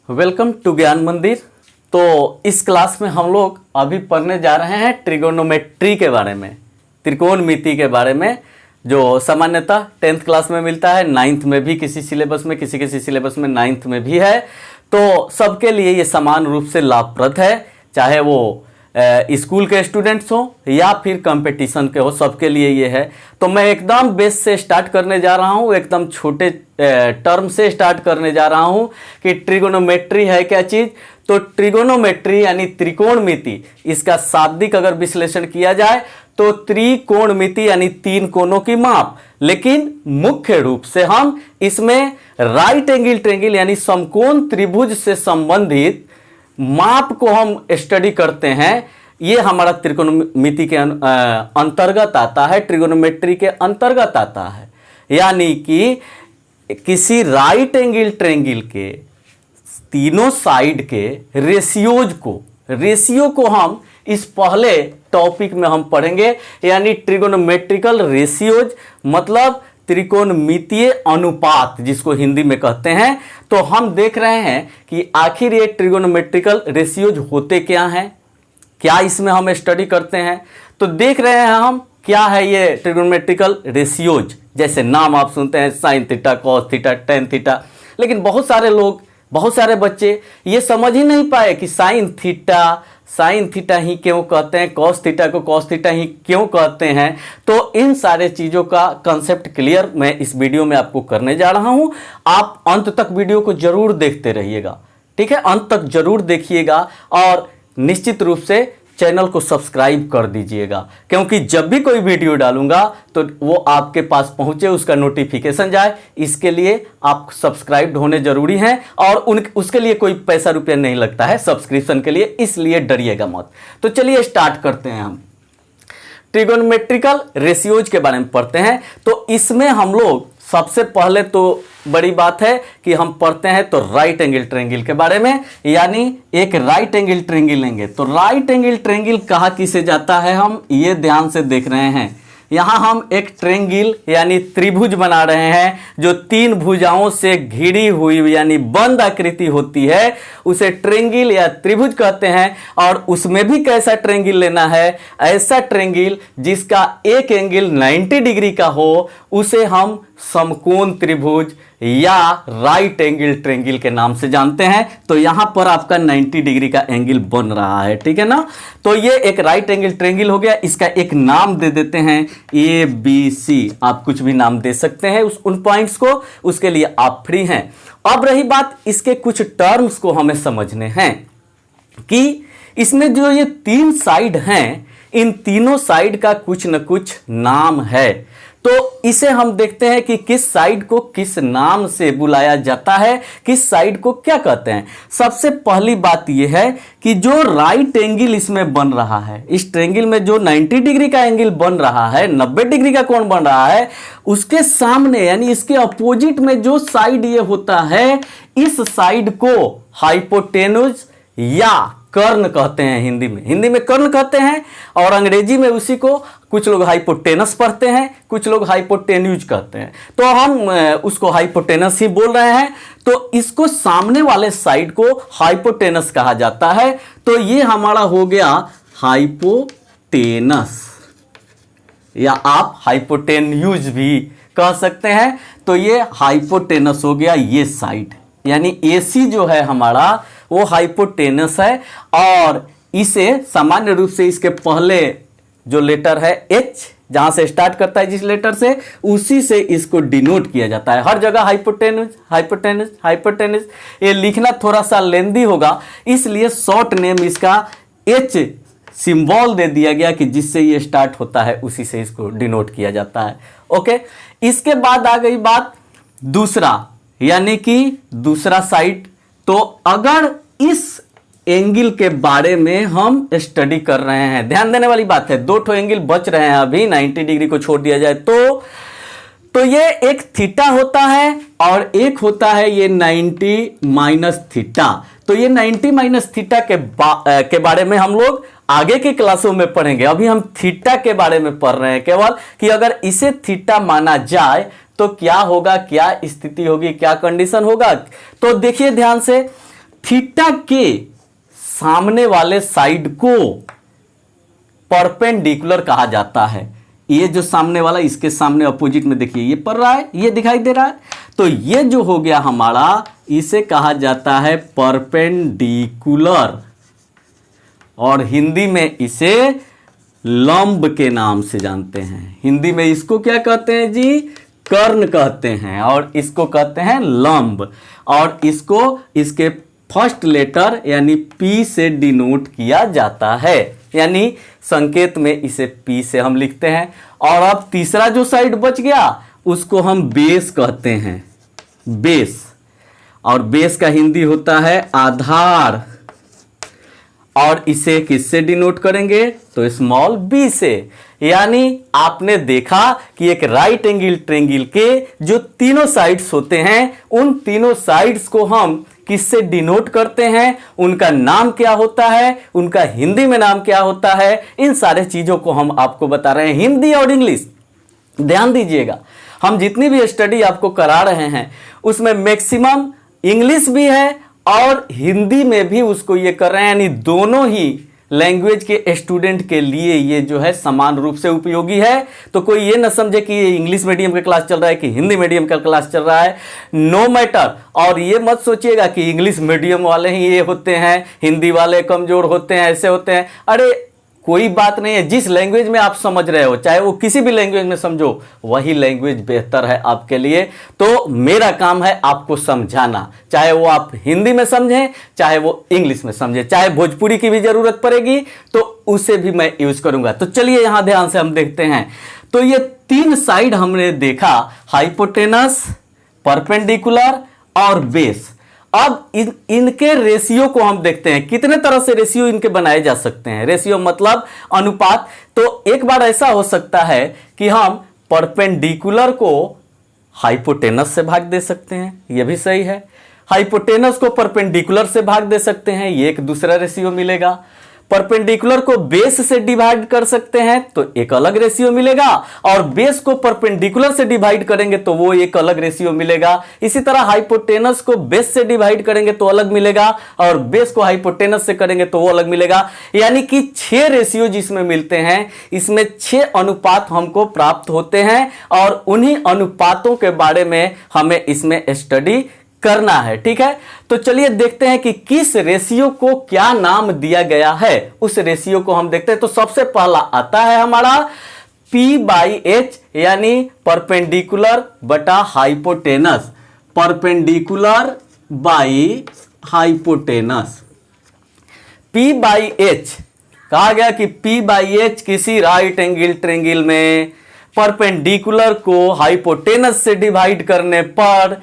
Welcome to ज्ञान मंदिर। तो इस क्लास में हम लोग अभी पढ़ने जा रहे हैं ट्रिगोनोमेट्री के बारे में, त्रिकोणमिति के बारे में, जो सामान्यतः 10th क्लास में मिलता है, 9th में भी किसी सिलेबस में, किसी सिलेबस में 9th में भी है। तो सबके लिए ये समान रूप से लाभप्रद है, चाहे वो स्कूल के स्टूडेंट्स हो या फिर कंपटीशन के हो, सबके लिए ये है। तो मैं एकदम बेस से स्टार्ट करने जा रहा हूँ, एकदम छोटे टर्म से स्टार्ट करने जा रहा हूँ कि ट्रिगोनोमेट्री है क्या चीज़। तो ट्रिगोनोमेट्री यानी त्रिकोणमिति, इसका शाब्दिक अगर विश्लेषण किया जाए तो त्रिकोणमिति यानी तीन कोणों की माप। लेकिन मुख्य रूप से हम इसमें राइट एंगल ट्रायंगल यानी समकोण त्रिभुज से संबंधित माप को हम स्टडी करते हैं। ये हमारा त्रिकोणमिति के अंतर्गत आता है, ट्रिगोनोमेट्री के अंतर्गत आता है। यानी कि किसी राइट एंगल ट्रायंगल के तीनों साइड के रेशियो को हम इस पहले टॉपिक में हम पढ़ेंगे, यानी ट्रिगोनोमेट्रिकल रेशियोज मतलब त्रिकोणमितीय अनुपात जिसको हिंदी में कहते हैं। तो हम देख रहे हैं कि आखिर ये ट्रिगोनोमेट्रिकल रेशियोज होते क्या हैं, क्या इसमें हम स्टडी करते हैं। तो देख रहे हैं हम क्या है ये ट्रिगोनोमेट्रिकल रेशियोज। जैसे नाम आप सुनते हैं sign theta, cos theta, tan theta, लेकिन बहुत सारे बच्चे ये समझ ही नहीं पाए कि साइन थीटा ही क्यों कहते हैं, कॉस थीटा को कॉस थीटा ही क्यों कहते हैं। तो इन सारे चीज़ों का कंसेप्ट क्लियर मैं इस वीडियो में आपको करने जा रहा हूं। आप अंत तक वीडियो को जरूर देखते रहिएगा, ठीक है, अंत तक जरूर देखिएगा और निश्चित रूप से चैनल को सब्सक्राइब कर दीजिएगा, क्योंकि जब भी कोई वीडियो डालूंगा तो वो आपके पास पहुंचे, उसका नोटिफिकेशन जाए। इसके लिए आप सब्सक्राइब्ड होने जरूरी हैं और उसके लिए कोई पैसा रुपया नहीं लगता है सब्सक्रिप्शन के लिए, इसलिए डरिएगा मत। तो चलिए स्टार्ट करते हैं। हम ट्रिगोनोमेट्रिकल रेशियोज के बारे में पढ़ते हैं। तो इसमें हम लोग सबसे पहले तो बड़ी बात है कि हम पढ़ते हैं तो राइट एंगल ट्रायंगल के बारे में, यानी एक राइट एंगल ट्रायंगल लेंगे। तो राइट एंगल ट्रायंगल कहा किसे जाता है, हम ये ध्यान से देख रहे हैं। यहाँ हम एक ट्रायंगल यानी त्रिभुज बना रहे हैं जो तीन भुजाओं से घिरी हुई यानी बंद आकृति होती है, उसे ट्रायंगल या त्रिभुज कहते हैं। और उसमें भी कैसा ट्रायंगल लेना है, ऐसा ट्रायंगल जिसका एक एंगल 90 डिग्री का हो, उसे हम समकोण त्रिभुज या राइट एंगल ट्रायंगल के नाम से जानते हैं। तो यहां पर आपका 90 डिग्री का एंगल बन रहा है, ठीक है ना। तो ये एक राइट एंगल ट्रायंगल हो गया। इसका एक नाम दे देते हैं ABC, आप कुछ भी नाम दे सकते हैं उन पॉइंट्स को, उसके लिए आप फ्री हैं। अब रही बात इसके कुछ टर्म्स को हमें समझने हैं कि इसमें जो ये तीन साइड हैं, इन तीनों साइड का कुछ न कुछ नाम है। तो इसे हम देखते हैं कि किस साइड को किस नाम से बुलाया जाता है, किस साइड को क्या कहते हैं। सबसे पहली बात यह है कि जो राइट एंगल इसमें बन रहा है, इस ट्रायंगल में जो 90 डिग्री का एंगल बन रहा है, 90 डिग्री का कोण बन रहा है, उसके सामने यानी इसके अपोजिट में जो साइड ये होता है, इस साइड को हाइपोटेनुज या कर्ण कहते हैं। हिंदी में कर्ण कहते हैं और अंग्रेजी में उसी को कुछ लोग हाइपोटेनस पढ़ते हैं, कुछ लोग हाइपोटेन्यूज कहते हैं। तो हम उसको हाइपोटेनस ही बोल रहे हैं। तो इसको सामने वाले साइड को हाइपोटेनस कहा जाता है। तो ये हमारा हो गया हाइपोटेनस, या आप हाइपोटेन्यूज भी कह सकते हैं। तो ये हाइपोटेनस हो गया ये साइड, यानी AC जो है हमारा वो हाइपोटेनस है। और इसे सामान्य रूप से इसके पहले जो लेटर है H, जहां से स्टार्ट करता है जिस लेटर से, उसी से इसको डिनोट किया जाता है। हर जगह हाइपोटेनस ये लिखना थोड़ा सा लेंदी होगा, इसलिए शॉर्ट नेम इसका H सिंबल दे दिया गया कि जिससे ये स्टार्ट होता है उसी से इसको डिनोट किया जाता है। ओके, इसके बाद आ गई बात दूसरा, यानी कि दूसरा साइड। तो अगर इस एंगल के बारे में हम स्टडी कर रहे हैं, ध्यान देने वाली बात है, दो ठो एंगल बच रहे हैं अभी, 90 डिग्री को छोड़ दिया जाए तो ये एक थीटा होता है और एक होता है ये 90 माइनस थीटा। तो ये 90 माइनस थीटा के बारे में हम लोग आगे के क्लासों में पढ़ेंगे। अभी हम थीटा के बारे में पढ़ रहे हैं केवल कि अगर इसे थीटा माना जाए तो क्या होगा, क्या स्थिति होगी, क्या कंडीशन होगा। तो देखिए ध्यान से, थीटा के सामने वाले साइड को परपेंडिकुलर कहा जाता है। ये जो सामने वाला, इसके सामने अपोजिट में देखिए ये पड़ रहा है, ये दिखाई दे रहा है, तो ये जो हो गया हमारा, इसे कहा जाता है परपेंडिकुलर, और हिंदी में इसे लंब के नाम से जानते हैं। हिंदी में इसको क्या कहते हैं जी? कर्ण कहते हैं, और इसको कहते हैं लंब, और इसको इसके फर्स्ट लेटर यानी P से डिनोट किया जाता है, यानी संकेत में इसे P से हम लिखते हैं। और अब तीसरा जो साइड बच गया उसको हम बेस कहते हैं, बेस, और बेस का हिंदी होता है आधार, और इसे किससे डिनोट करेंगे? तो स्मॉल b से। यानी आपने देखा कि एक राइट एंगल ट्रायंगल के जो तीनों साइड्स होते हैं, उन तीनों साइड्स को हम किससे डिनोट करते हैं, उनका नाम क्या होता है, उनका हिंदी में नाम क्या होता है, इन सारे चीजों को हम आपको बता रहे हैं, हिंदी और इंग्लिश। ध्यान दीजिएगा, हम जितनी भी स्टडी आपको करा रहे हैं उसमें मैक्सिमम इंग्लिश भी है और हिंदी में भी उसको ये कर रहे हैं, यानी दोनों ही लैंग्वेज के स्टूडेंट के लिए ये जो है समान रूप से उपयोगी है। तो कोई ये ना समझे कि ये इंग्लिश मीडियम का क्लास चल रहा है कि हिंदी मीडियम का क्लास चल रहा है, नो मैटर। और ये मत सोचिएगा कि इंग्लिश मीडियम वाले ही ये होते हैं, हिंदी वाले कमजोर होते हैं, ऐसे होते हैं। अरे कोई बात नहीं है, जिस लैंग्वेज में आप समझ रहे हो, चाहे वो किसी भी लैंग्वेज में समझो, वही लैंग्वेज बेहतर है आपके लिए। तो मेरा काम है आपको समझाना, चाहे वो आप हिंदी में समझें, चाहे वो इंग्लिश में समझें, चाहे भोजपुरी की भी जरूरत पड़ेगी तो उसे भी मैं यूज करूंगा। तो चलिए यहां ध्यान से हम देखते हैं। तो ये तीन साइड हमने देखा, हाइपोटेनस, परपेंडिकुलर और बेस। अब इनके रेशियो को हम देखते हैं, कितने तरह से रेशियो इनके बनाए जा सकते हैं। रेशियो मतलब अनुपात। तो एक बार ऐसा हो सकता है कि हम परपेंडिकुलर को हाइपोटेनस से भाग दे सकते हैं, यह भी सही है। हाइपोटेनस को परपेंडिकुलर से भाग दे सकते हैं, ये एक दूसरा रेशियो मिलेगा। परपेंडिकुलर को बेस से डिवाइड कर सकते हैं तो एक अलग रेशियो मिलेगा, और बेस को परपेंडिकुलर से डिवाइड करेंगे तो वो एक अलग रेशियो मिलेगा। इसी तरह हाइपोटेनस को बेस से डिवाइड करेंगे तो अलग मिलेगा, और बेस को हाइपोटेनस से करेंगे तो वो अलग मिलेगा। यानी कि 6 रेशियो जिसमें मिलते हैं, इसमें 6 अनुपात हमको प्राप्त होते हैं, और उन्हीं अनुपातों के बारे में हमें इसमें स्टडी करना है। ठीक है, तो चलिए देखते हैं कि किस रेशियो को क्या नाम दिया गया है। उस रेशियो को हम देखते हैं। तो सबसे पहला आता है हमारा P/H, यानी परपेंडिकुलर बटा hypotenuse, perpendicular by hypotenuse. P/H कहा गया कि P/H किसी राइट एंगल ट्रायंगल में परपेंडिकुलर को हाइपोटेनस से डिवाइड करने पर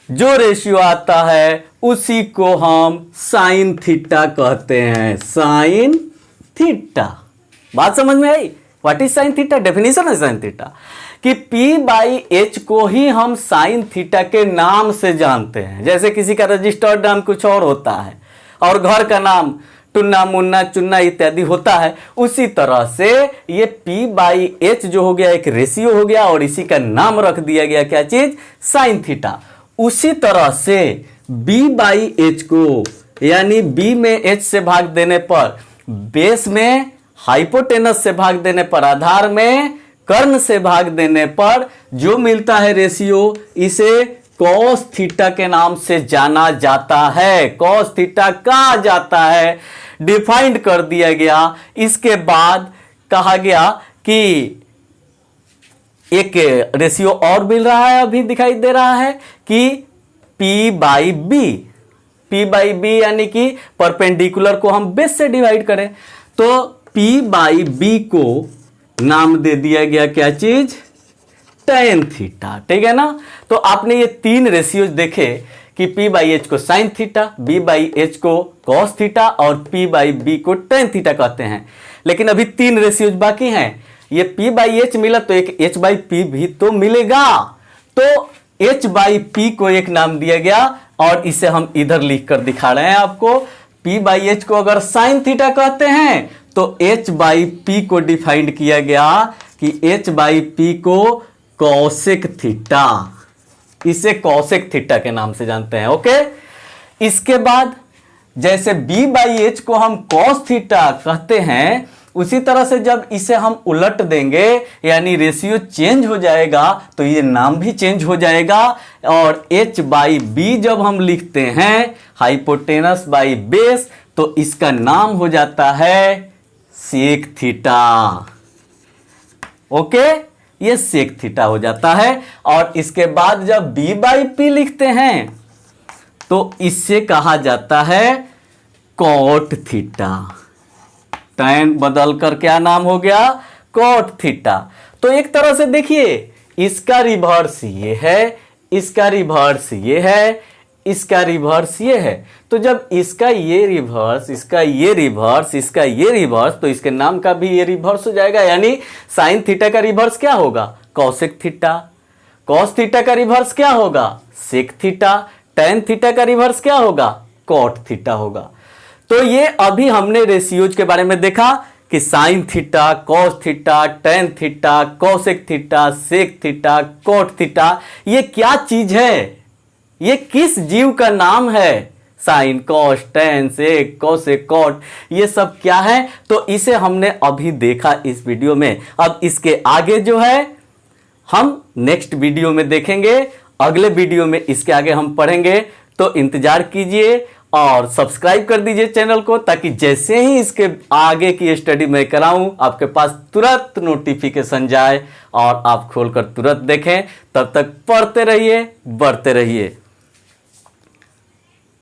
जो रेशियो आता है उसी को हम साइन थीटा कहते हैं। साइन थीटा, बात समझ में आई? What is sine theta? Definition है साइन थीटा कि P/H को ही हम साइन थीटा के नाम से जानते हैं। जैसे किसी का रजिस्टर्ड नाम कुछ और होता है और घर का नाम टुन्ना मुन्ना चुन्ना इत्यादि होता है, उसी तरह से ये P/H जो हो गया एक रेशियो हो गया और इसी का नाम रख दिया गया क्या चीज? Sine theta. उसी तरह से B/H को, यानी B में H से भाग देने पर, बेस में हाइपोटेनस से भाग देने पर, आधार में कर्ण से भाग देने पर जो मिलता है रेशियो, इसे कॉस थीटा के नाम से जाना जाता है। कॉस थीटा कहा जाता है, डिफाइंड कर दिया गया। इसके बाद कहा गया कि एक रेशियो और मिल रहा है, अभी दिखाई दे रहा है कि P/B। P/B यानी कि परपेंडिकुलर को हम बेस से डिवाइड करें तो P/B को नाम दे दिया गया क्या चीज? tan theta. ठीक है ना? तो आपने ये 3 रेशियोज देखे कि P/H को साइन थीटा, B/H को कॉस थीटा और P/B को tan थीटा कहते हैं। लेकिन अभी 3 रेशियोज बाकी हैं। ये P/H मिला तो एक H/P भी तो मिलेगा, तो H/P को एक नाम दिया गया और इसे हम इधर लिख कर दिखा रहे हैं आपको। P/H को अगर साइन थीटा कहते हैं तो H/P को डिफाइंड किया गया कि H/P को कॉसेक थीटा, इसे कॉसेक थीटा के नाम से जानते हैं। ओके, इसके बाद जैसे b/h को हम cos थीटा कहते हैं, उसी तरह से जब इसे हम उलट देंगे यानी रेशियो चेंज हो जाएगा तो ये नाम भी चेंज हो जाएगा। और h/b जब हम लिखते हैं हाइपोटेनस बाई बेस तो इसका नाम हो जाता है सेक थीटा। ओके, ये सेक थीटा हो जाता है। और इसके बाद जब b/p लिखते हैं तो इससे कहा जाता है कॉट थीटा। tan बदल कर क्या नाम हो गया, कॉट थीटा। तो एक तरह से देखिए, इसका रिवर्स ये है, इसका रिवर्स ये है, इसका रिवर्स ये है। तो जब इसका ये रिवर्स, इसका ये रिवर्स, इसका ये रिवर्स, तो इसके नाम का भी ये रिवर्स हो जाएगा। यानी साइन थीटा का रिवर्स क्या होगा, कॉसेक थीटा। कॉस थीटा का रिवर्स क्या होगा, सेक थीटा। टैन थीटा का रिवर्स क्या होगा, कॉट थीटा होगा। तो ये अभी हमने रेशियोज के बारे में देखा कि sine theta, cos theta, tan theta, cosec theta, sec theta, cot theta, ये क्या चीज है, ये किस जीव का नाम है। साइन, कॉस, टैन, सेक, कॉसेक, कॉट, ये सब क्या है। तो इसे हमने अभी देखा इस वीडियो में। अब इसके आगे जो है हम नेक्स्ट वीडियो में देखेंगे, अगले वीडियो में इसके आगे हम पढ़ेंगे। तो इंतजार कीजिए और सब्सक्राइब कर दीजिए चैनल को, ताकि जैसे ही इसके आगे की स्टडी मैं कराऊं आपके पास तुरंत नोटिफिकेशन जाए और आप खोलकर तुरंत देखें। तब तक पढ़ते रहिए, बढ़ते रहिए।